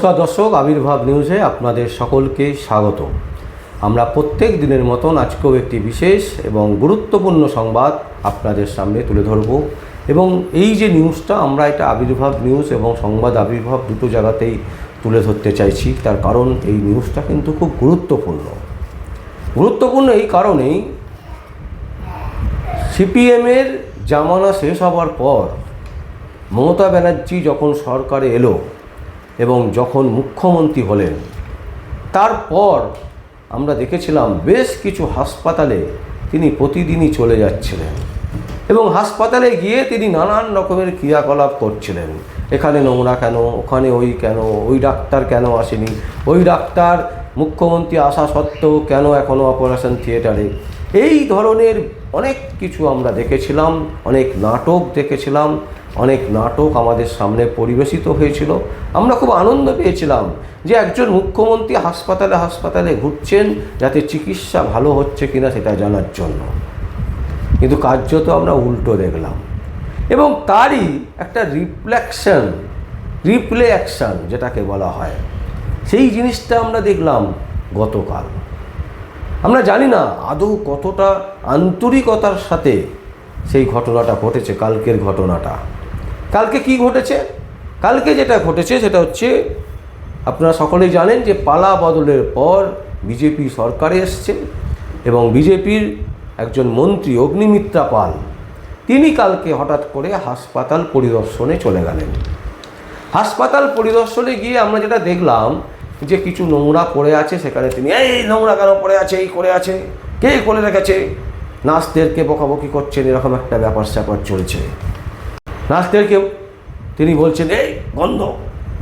নমস্কার দর্শক, আবির্ভাব নিউজে আপনাদের সকলকে স্বাগত। আমরা প্রত্যেক দিনের মতন আজকেও একটি বিশেষ এবং গুরুত্বপূর্ণ সংবাদ আপনাদের সামনে তুলে ধরব। এবং এই যে নিউজটা, আমরা এটা আবির্ভাব নিউজ এবং সংবাদ আবির্ভাব দুটো জায়গাতেই তুলে ধরতে চাইছি। তার কারণ এই নিউজটা কিন্তু খুব গুরুত্বপূর্ণ এই কারণেই, সিপিএমের জামানা শেষ হওয়ার পর মমতা ব্যানার্জি যখন সরকারে এলো এবং যখন মুখ্যমন্ত্রী হলেন, তারপর আমরা দেখেছিলাম বেশ কিছু হাসপাতালে তিনি প্রতিদিনই চলে যাচ্ছিলেন এবং হাসপাতালে গিয়ে তিনি নানান রকমের ক্রিয়াকলাপ করছিলেন। এখানে নোংরা কেন, ওখানে ওই কেন, ওই ডাক্তার কেন আসেনি, ওই ডাক্তার মুখ্যমন্ত্রী আসা সত্ত্বেও কেন এখনও অপারেশন থিয়েটারে, এই ধরনের অনেক কিছু আমরা দেখেছিলাম। অনেক নাটক দেখেছিলাম, অনেক নাটক আমাদের সামনে পরিবেশিত হয়েছিল। আমরা খুব আনন্দ পেয়েছিলাম যে একজন মুখ্যমন্ত্রী হাসপাতালে হাসপাতালে ঘুরছেন যাতে চিকিৎসা ভালো হচ্ছে কিনা সেটা জানার জন্য। কিন্তু কার্যত আমরা উল্টো দেখলাম এবং তারই একটা রিপ্লে অ্যাকশন যেটাকে বলা হয়, সেই জিনিসটা আমরা দেখলাম গতকাল। আমরা জানি না আদৌ কতটা আন্তরিকতার সাথে সেই ঘটনাটা ঘটেছে। কালকের ঘটনাটা, কালকে কি ঘটেছে? কালকে যেটা ঘটেছে সেটা হচ্ছে, আপনারা সকলেই জানেন যে পালা বদলের পর বিজেপি সরকারে এসছে এবং বিজেপির একজন মন্ত্রী অগ্নিমিত্রা পাল, তিনি কালকে হঠাৎ করে হাসপাতাল পরিদর্শনে চলে গেলেন। হাসপাতাল পরিদর্শনে গিয়ে আমরা যেটা দেখলাম যে কিছু নোংরা পড়ে আছে সেখানে তিনি, এই নোংরা কেন পড়ে আছে, এই করে আছে, কে করে রেখেছে, নার্সদেরকে বকাবকি করছেন, এরকম একটা ব্যাপার স্যাপার চলছে। নার্সদেরকে তিনি বলছেন, এই বন্ধ,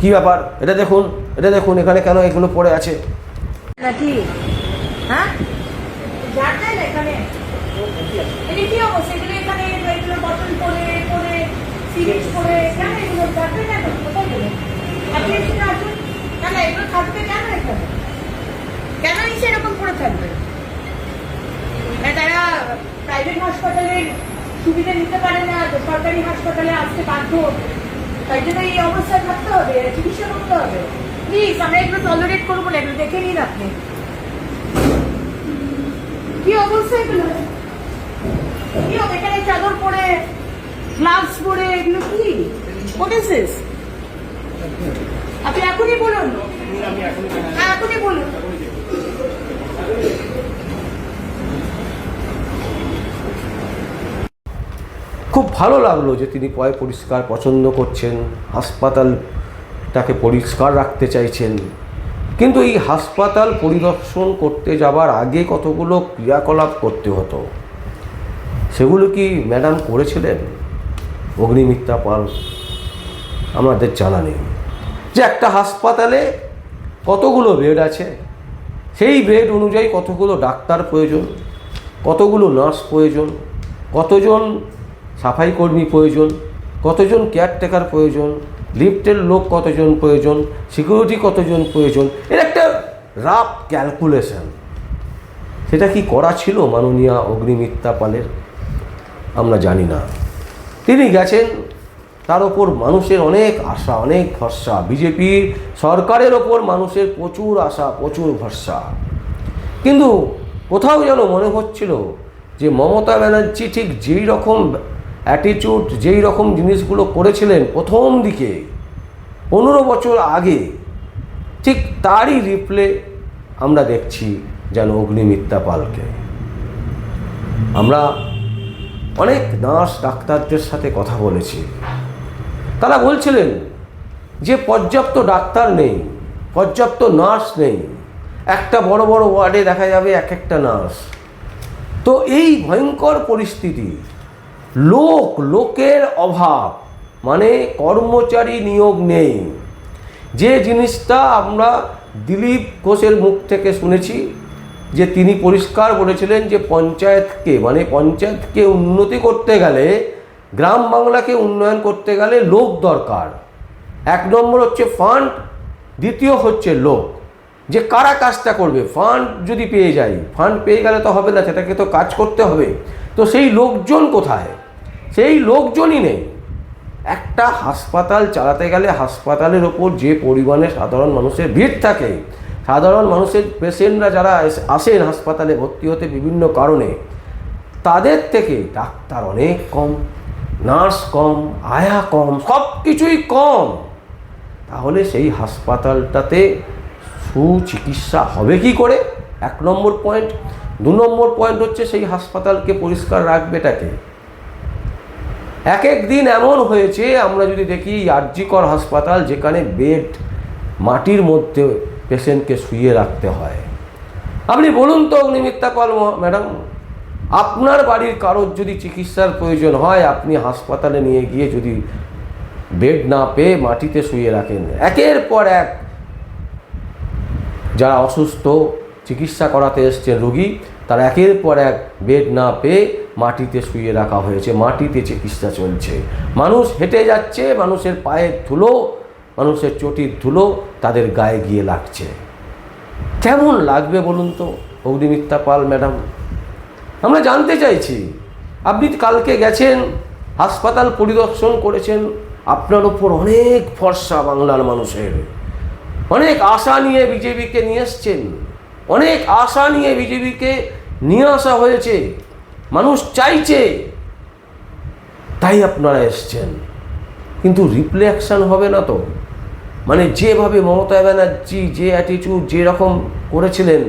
কী ব্যাপার, এটা দেখুন এখানে কেন এগুলো পড়ে আছে। তারা প্রাইভেট হাসপাতালের সুবিধা নিতে পারে না, সরকারি হাসপাতালে আসতে বাধ্য, তাই জন্য এই অবস্থায় থাকতে হবে, চিকিৎসা করতে হবে। প্লিজ আমরা এগুলো টলারেট করবো না, এগুলো দেখে নিন আপনি কি অবস্থা। এগুলো কি হবে? এখানে চাদর পরে, গ্লাভস পরে, এগুলো কি? What is this? আপনি এখনই বলুন, হ্যাঁ এখনই বলুন। খুব ভালো লাগলো যে তিনি পরিষ্কার পছন্দ করছেন, হাসপাতালটাকে পরিষ্কার রাখতে চাইছেন। কিন্তু এই হাসপাতাল পরিদর্শন করতে যাবার আগে কতগুলো ক্রিয়াকলাপ করতে হতো, সেগুলো কি ম্যাডাম করেছিলেন অগ্নিমিত্রা পাল? আমাদের জানা নেই যে একটা হাসপাতালে কতগুলো বেড আছে, সেই বেড অনুযায়ী কতগুলো ডাক্তার প্রয়োজন, কতগুলো নার্স প্রয়োজন, কতজন সাফাই কর্মী প্রয়োজন, কতজন কেয়ারটেকার প্রয়োজন, লিফটের লোক কতজন প্রয়োজন, সিকিউরিটি কতজন প্রয়োজন, এর একটা রাফ ক্যালকুলেশন। সেটা কি করা ছিল মাননীয়া অগ্নিমিত্রা পালের? আমরা জানি না। তিনি গেছেন, তার ওপর মানুষের অনেক আশা, অনেক ভরসা। বিজেপির সরকারের ওপর মানুষের প্রচুর আশা, প্রচুর ভরসা। কিন্তু কোথাও যেন মনে হচ্ছিল যে মমতা ব্যানার্জি ঠিক যেই রকম অ্যাটিটিউড, যেই রকম জিনিসগুলো করেছিলেন প্রথম দিকে 15 বছর আগে, ঠিক তারই রিপ্লে আমরা দেখছি যেন অগ্নিমিত্রা পালকে। আমরা অনেক নার্স ডাক্তারদের সাথে কথা বলেছি, তারা বলছিলেন যে পর্যাপ্ত ডাক্তার নেই, পর্যাপ্ত নার্স নেই। একটা বড় বড় ওয়ার্ডে দেখা যাবে এক একটা নার্স। তো এই ভয়ঙ্কর পরিস্থিতি, লোকের অভাব, মানে কর্মচারী নিয়োগ নেই, যে জিনিসটা আমরা দিলীপ ঘোষের মুখ থেকে শুনেছি যে তিনি পরিষ্কার বলেছিলেন যে পঞ্চায়েতকে উন্নতি করতে গেলে, গ্রাম বাংলাকে উন্নয়ন করতে গেলে লোক দরকার। 1 নম্বর হচ্ছে ফান্ড, দ্বিতীয় হচ্ছে লোক, যে কারা কাজটা করবে। ফান্ড যদি পেয়ে যাই, ফান্ড পেয়ে গেলে তো হবে না, সেটাকে তো কাজ করতে হবে। তো সেই লোকজন কোথায়? সেই লোকজনই নেই। একটা হাসপাতাল চালাতে গেলে হাসপাতালের ওপর যে পরিমাণে সাধারণ মানুষের ভিড় থাকে, সাধারণ মানুষের পেশেন্টরা যারা আসেন হাসপাতালে ভর্তি হতে বিভিন্ন কারণে, তাদের থেকে ডাক্তার অনেক কম, নার্স কম, আয়া কম, সব কিছুই কম। তাহলে সেই হাসপাতালটাতে সুচিকিৎসা হবে কি করে? 1 নম্বর পয়েন্ট। 2 নম্বর পয়েন্ট হচ্ছে সেই হাসপাতালকে পরিষ্কার রাখবেটাকে। এক এক দিন এমন হয়েছে, আমরা যদি দেখি আরজিকর হাসপাতাল, যেখানে বেড মাটির মধ্যে পেশেন্টকে শুইয়ে রাখতে হয়। আপনি বলুন তো অগ্নিমিত্রা পাল ম্যাডাম, আপনার বাড়ির কারোর যদি চিকিৎসার প্রয়োজন হয়, আপনি হাসপাতালে নিয়ে গিয়ে যদি বেড না পেয়ে মাটিতে শুইয়ে রাখেন, একের পর এক যারা অসুস্থ চিকিৎসা করাতে এসছেন রোগী, তারা একের পর এক বেড না পেয়ে মাটিতে শুইয়ে রাখা হয়েছে, মাটিতে চিকিৎসা চলছে। মানুষ হেঁটে যাচ্ছে, মানুষের পায়ের ধুলো, মানুষের চটির ধুলো তাদের গায়ে গিয়ে লাগছে। কেমন লাগবে বলুন তো অগ্নিমিত্রা পাল ম্যাডাম? আমরা জানতে চাইছি, আপনি কালকে গেছেন, হাসপাতাল পরিদর্শন করেছেন, আপনার ওপর অনেক ভরসা বাংলার মানুষের, অনেক আশা নিয়ে বিজেপিকে নিয়ে এসছেন, অনেক আশা নিয়ে বিজেপিকে নিয়ে আসা হয়েছে, মানুষ চাইছে, তাই আপনারা এসছেন। কিন্তু রিফ্লেকশন হবে না তো? মানে যেভাবে মমতা ব্যানার্জি যে অ্যাটিটিউড যেরকম করেছিলেন,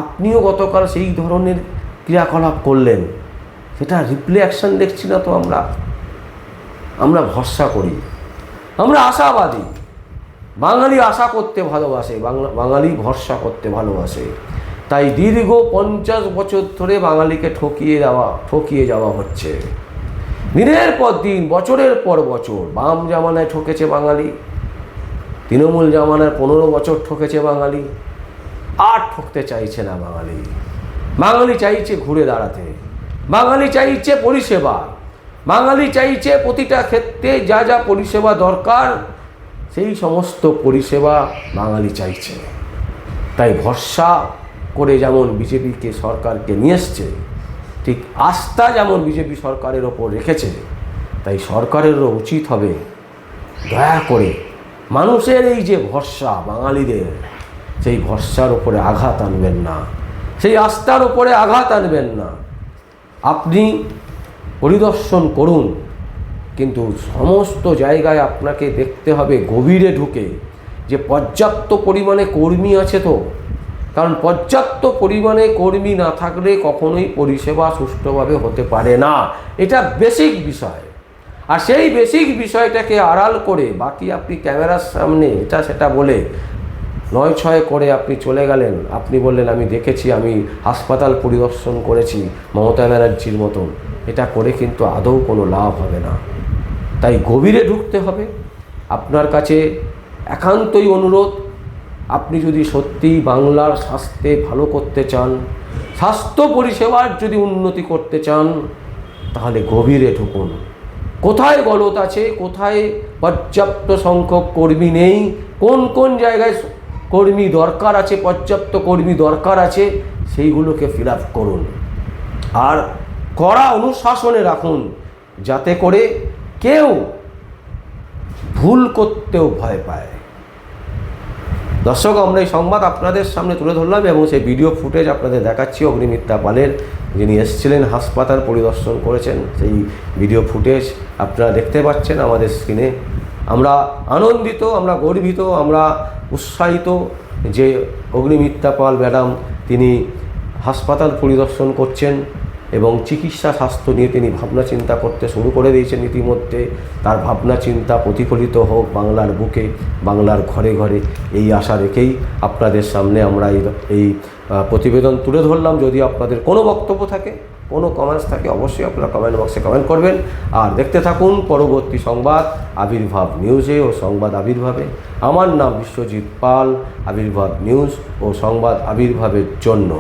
আপনিও গতকাল সেই ধরনের ক্রিয়াকলাপ করলেন, সেটা রিফ্লেকশন দেখছি না তো আমরা। আমরা ভরসা করি, আমরা আশাবাদী। বাঙালি আশা করতে ভালোবাসে, বাঙালি ভরসা করতে ভালোবাসে। তাই দীর্ঘ 50 বছর ধরে বাঙালিকে ঠকিয়ে যাওয়া হচ্ছে। দিনের পর দিন, বছরের পর বছর। বাম জামানায় ঠকেছে বাঙালি, তৃণমূল জামানায় 15 বছর ঠকেছে বাঙালি, আর ঠকতে চাইছে না বাঙালি। বাঙালি চাইছে ঘুরে দাঁড়াতে, বাঙালি চাইছে পরিষেবা, বাঙালি চাইছে প্রতিটা ক্ষেত্রে যা যা পরিষেবা দরকার সেই সমস্ত পরিষেবা বাঙালি চাইছে। তাই ভরসা করে যেমন বিজেপিকে সরকারকে নিয়ে এসছে, ঠিক আস্থা যেমন বিজেপি সরকারের ওপর রেখেছে, তাই সরকারেরও উচিত হবে দয়া করে মানুষের এই যে ভরসা বাঙালিদের, সেই ভরসার ওপরে আঘাত আনবেন না, সেই আস্থার ওপরে আঘাত আনবেন না। আপনি পরিদর্শন করুন, কিন্তু সমস্ত জায়গায় আপনাকে দেখতে হবে গভীরে ঢুকে যে পর্যাপ্ত পরিমাণে কর্মী আছে তো। কারণ পর্যাপ্ত পরিমাণে কর্মী না থাকলে কখনোই পরিষেবা সুষ্ঠুভাবে হতে পারে না, এটা বেসিক বিষয়। আর সেই বেসিক বিষয়টাকে আড়াল করে বাকি আপনি ক্যামেরার সামনে এটা সেটা বলে 9-6 করে আপনি চলে গেলেন। আপনি বললেন আমি দেখেছি, আমি হাসপাতাল পরিদর্শন করেছি মমতা ব্যানার্জির মতন। এটা করে কিন্তু আদৌ কোনো লাভ হবে না। তাই গভীরে ঢুকতে হবে। আপনার কাছে একান্তই অনুরোধ, আপনি যদি সত্যিই বাংলার স্বাস্থ্যে ভালো করতে চান, স্বাস্থ্য পরিষেবার যদি উন্নতি করতে চান, তাহলে গভীরে ঢুকুন। কোথায় গলদ আছে, কোথায় পর্যাপ্ত সংখ্যক কর্মী নেই, কোন কোন জায়গায় কর্মী দরকার আছে, পর্যাপ্ত কর্মী দরকার আছে, সেইগুলোকে ফিল আপ করুন। আর কড়া অনুশাসনে রাখুন, যাতে করে কেউ ভুল করতেও ভয় পায়। দর্শক, আমরা এই সংবাদ আপনাদের সামনে তুলে ধরলাম এবং সেই ভিডিও ফুটেজ আপনাদের দেখাচ্ছি অগ্নিমিত্রা পালের, যিনি এসেছিলেন হাসপাতাল পরিদর্শন করেছেন। সেই ভিডিও ফুটেজ আপনারা দেখতে পাচ্ছেন আমাদের স্ক্রিনে। আমরা আনন্দিত, আমরা গর্বিত, আমরা উৎসাহিত যে অগ্নিমিত্রা পাল ম্যাডাম তিনি হাসপাতাল পরিদর্শন করছেন এবং চিকিৎসা স্বাস্থ্য নিয়ে তিনি ভাবনা চিন্তা করতে শুরু করে দিয়েছেন। ইতিমধ্যে তার ভাবনা চিন্তা প্রতিফলিত হোক বাংলার বুকে, বাংলার ঘরে ঘরে, এই আশা রেখেই আপনাদের সামনে আমরা এই প্রতিবেদন তুলে ধরলাম। যদি আপনাদের কোনো বক্তব্য থাকে, কোনো কমেন্টস থাকে, অবশ্যই আপনারা কমেন্ট বক্সে কমেন্ট করবেন। আর দেখতে থাকুন পরবর্তী সংবাদ আবির্ভাব নিউজে ও সংবাদ আবির্ভাবে। আমার নাম বিশ্বজিৎ পাল, আবির্ভাব নিউজ ও সংবাদ আবির্ভাবের জন্য।